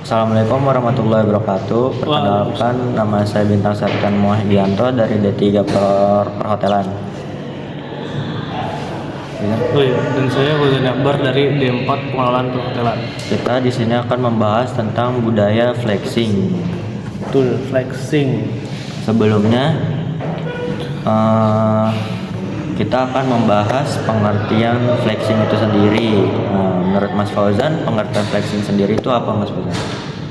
Assalamualaikum warahmatullahi wabarakatuh. Perkenalkan, nama saya Bintang Septian Muhyidianto dari D3 Perhotelan. Oh iya, dan saya Huzan Akbar dari D4 Pengelolaan Perhotelan. Kita di sini akan membahas tentang budaya flexing. Betul, flexing. Sebelumnya kita akan membahas pengertian flexing itu sendiri. Menurut Mas Fauzan, pengertian flexing sendiri itu apa, Mas Fauzan?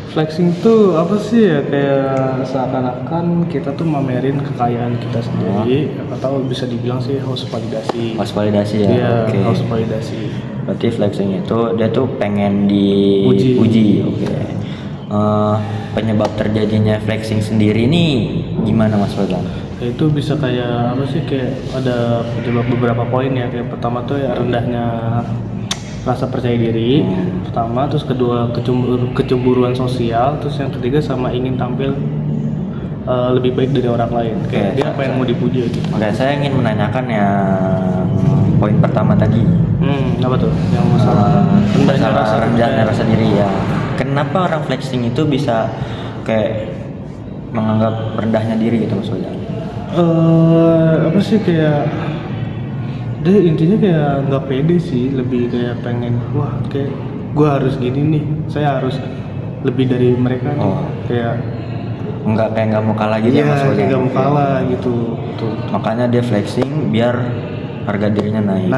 Flexing itu apa sih ya? Kayak seakan-akan kita tuh mamerin kekayaan kita sendiri, atau bisa dibilang sih house validasi. House validasi ya. Iya, Oke. house validasi. Berarti flexing itu dia tuh pengen diuji. Oke. Penyebab terjadinya flexing sendiri ini gimana, Mas Fauzan? Itu bisa kayak apa sih, kayak ada beberapa poin ya. Kayak pertama tuh ya rendahnya rasa percaya diri, pertama, terus kedua kecemburuan sosial, terus yang ketiga sama ingin tampil lebih baik dari orang lain. Kayak dia pengen mau dipuji gitu. Oke, saya ingin menanyakan yang poin pertama tadi. Apa tuh? Yang masalah rendahnya rasa diri ya. Kenapa orang flexing itu bisa kayak menganggap rendahnya diri gitu, Mas Fauzan? Apa sih, kayak dia intinya kayak nggak pede sih, lebih kayak pengen kayak gue harus gini nih, saya harus lebih dari mereka nih. Kayak nggak mau kalah gitu ya, Mas Fauzan? Kayak nggak mau kalah gitu. Tuh. Makanya dia flexing biar harga dirinya naik.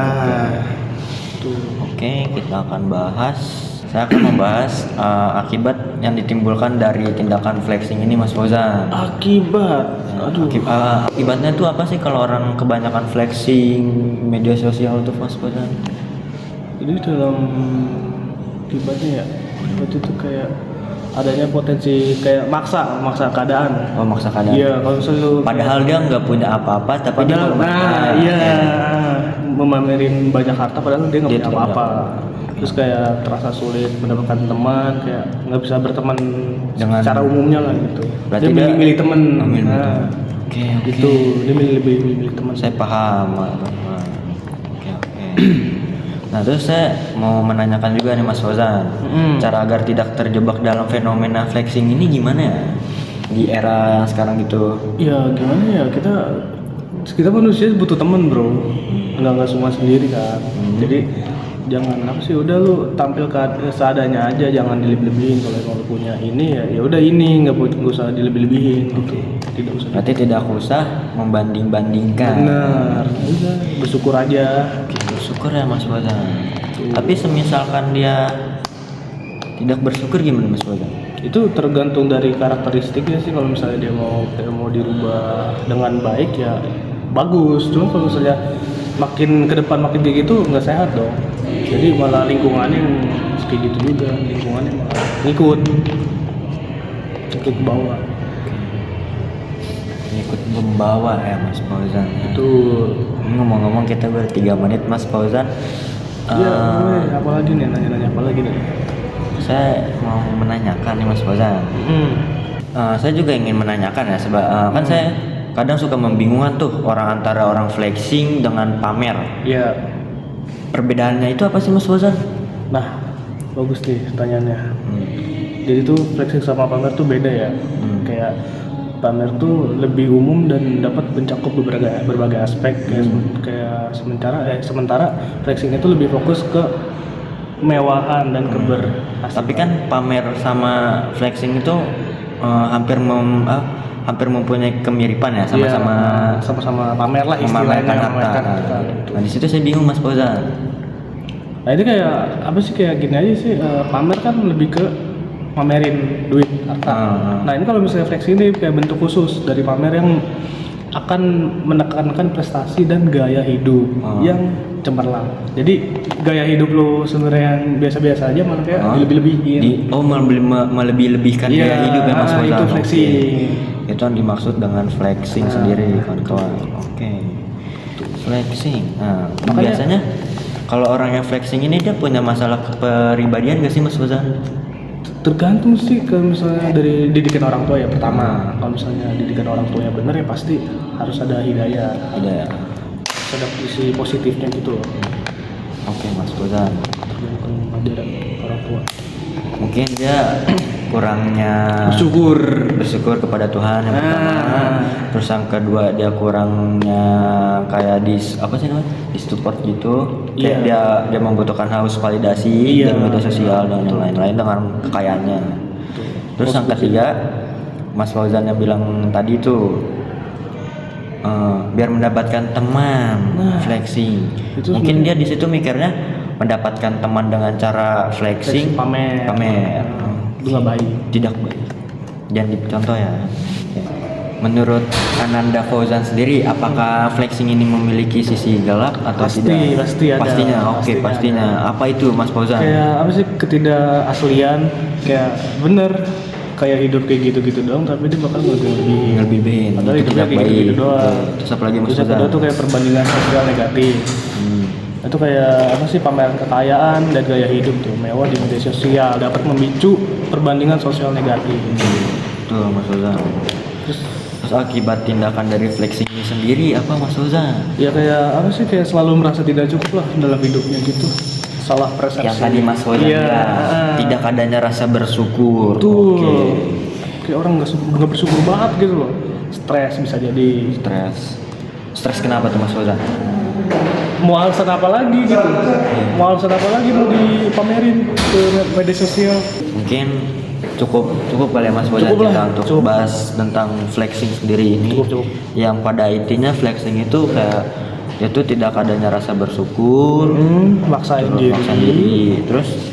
Oke, kita akan bahas. Saya akan membahas akibat yang ditimbulkan dari tindakan flexing ini, Mas Fauzan. Akibat? Akibatnya itu apa sih kalau orang kebanyakan flexing media sosial tuh, Mas Fauzan? Jadi dalam akibatnya ya, akibat itu kayak adanya potensi kayak maksa keadaan. Maksa keadaan. Iya, kalau misalnya padahal dia nggak punya apa-apa, tapi padahal, dia memamerin banyak harta padahal dia nggak punya apa-apa. Terus kayak terasa sulit mendapatkan teman, kayak nggak bisa berteman dengan secara umumnya lah gitu. Berarti dia milih teman. Oke. Gitu, dia milih teman. Saya paham. Oke. Nah, terus saya mau menanyakan juga nih, Mas Fauzan, cara agar tidak terjebak dalam fenomena flexing ini gimana ya di era yang sekarang gitu? Ya gimana ya, kita manusia butuh teman, bro. Nggak semua sendiri kan. Jadi jangan apa sih, udah lu tampil seadanya aja, jangan dilebih-lebihin. Kalau lu punya ini ya udah ini, nggak usah dilebih-lebihin gitu. Tidak usah. Berarti tidak usah membanding-bandingkan. Benar. Udah bersyukur aja. Bersyukur ya, Mas Fauzan. Tapi semisalkan dia tidak bersyukur gimana, Mas Fauzan? Itu tergantung dari karakteristiknya sih. Kalau misalnya dia mau dirubah dengan baik ya bagus. Cuma kalau misalnya makin ke depan makin kayak gitu nggak sehat dong. Jadi malah lingkungannya kayak gitu juga, lingkungannya malah ikut ke bawah. Ikut membawa ya, Mas Fauzan. Itu ngomong-ngomong kita baru 3 menit, Mas Fauzan. Iya, apalagi nih, nanya apalagi nih? Saya mau menanyakan nih, Mas Fauzan. Saya juga ingin menanyakan ya, sebab kan saya kadang suka membingungkan tuh antara orang flexing dengan pamer. Iya. Perbedaannya itu apa sih, Mas Fauzan? Nah, bagus nih pertanyaannya. Jadi tuh flexing sama pamer tuh beda ya. Kayak pamer tuh lebih umum dan dapat mencakup berbagai aspek. Kayak sementara flexing itu lebih fokus ke kemewahan dan keberhasilan. Tapi kan pamer sama flexing itu hampir mempunyai kemiripan ya, sama-sama pamer lah istilahnya. Nah, di situ saya bingung, Mas Fauzan. Nah, ini kayak apa sih, kayak gini aja sih, pamer kan lebih ke pamerin duit, harta. Nah, ini kalau misalnya flexing ini kayak bentuk khusus dari pamer yang akan menekankan prestasi dan gaya hidup yang cemerlang. Jadi gaya hidup lo sebenarnya yang biasa-biasa aja malah kayak dilebih-lebihin. Melebih-lebihkan gaya hidup ya, Mas Fauzan. Itu flexing. Itu yang dimaksud dengan flexing sendiri, kawan-kawan. Oke. Flexing. Nah, biasanya kalau orang yang flexing ini dia punya masalah kepribadian gak sih, Mas Fauzan? Tergantung sih, kalau misalnya dari didikan orang tua ya pertama. Kalau misalnya didikan orang tua yang benar ya pasti harus ada hidayah. Harus ada sisi positifnya gitu loh. Oke, Mas Fauzan. tergantung ajaran orang tua. Mungkin dia kurangnya bersyukur kepada Tuhan yang pertama. Terus yang kedua dia kurangnya kayak apa sih namanya, support gitu. Kayak dia membutuhkan haus validasi dari media sosial dan yang lain-lain dengan kekayaannya. Terus yang ketiga Mas Fauzan yang bilang tadi itu biar mendapatkan teman flexing. Mungkin dia di situ mikirnya mendapatkan teman dengan cara flexing, pamer. Itu nggak baik. Tidak baik. Jangan dicontoh ya. Oke. Menurut Ananda Fauzan sendiri, apakah flexing ini memiliki sisi gelap atau tidak? Pasti ada. Pastinya. Apa itu Mas Fauzan? Kayak apa sih, ketidakaslian, kayak bener kayak hidup kayak gitu-gitu doang, tapi dia bakal ngelebihin. Padahal hidupnya kayak gitu doang. Terus apa lagi Mas Fauzan? Terus Fauzan? kedua tuh kayak perbandingan sosial negatif. Itu kayak apa sih, pameran kekayaan dan gaya hidup tuh mewah di media sosial dapat memicu perbandingan sosial negatif. Tuh Mas Fauzan. Terus akibat tindakan dari flexing ini sendiri apa Mas Fauzan? Ya kayak apa sih, kayak selalu merasa tidak cukup lah dalam hidupnya gitu. Salah persepsi. Yang tadi Mas Fauzan tidak adanya rasa bersyukur. Tuh. Kayak orang nggak bersyukur banget gitu loh. Stres bisa jadi. Stres kenapa tuh Mas Fauzan? Mau alasan apa lagi gitu? Mau alasan apa lagi mau dipamerin ke media sosial? Mungkin cukup kali ya Mas Fauzan kita untuk bahas tentang flexing sendiri ini. Cukup. Yang pada intinya flexing itu kayak itu tidak adanya rasa bersyukur, maksain diri. Terus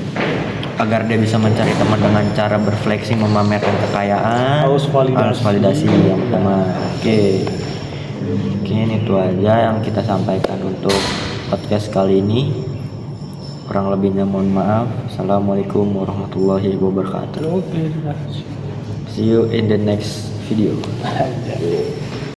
agar dia bisa mencari teman dengan cara berflexing, memamerkan kekayaan, harus validasi yang pertama. Mungkin itu aja yang kita sampaikan untuk podcast kali ini. Kurang lebihnya mohon maaf. Assalamualaikum warahmatullahi wabarakatuh. Oke. See you in the next video.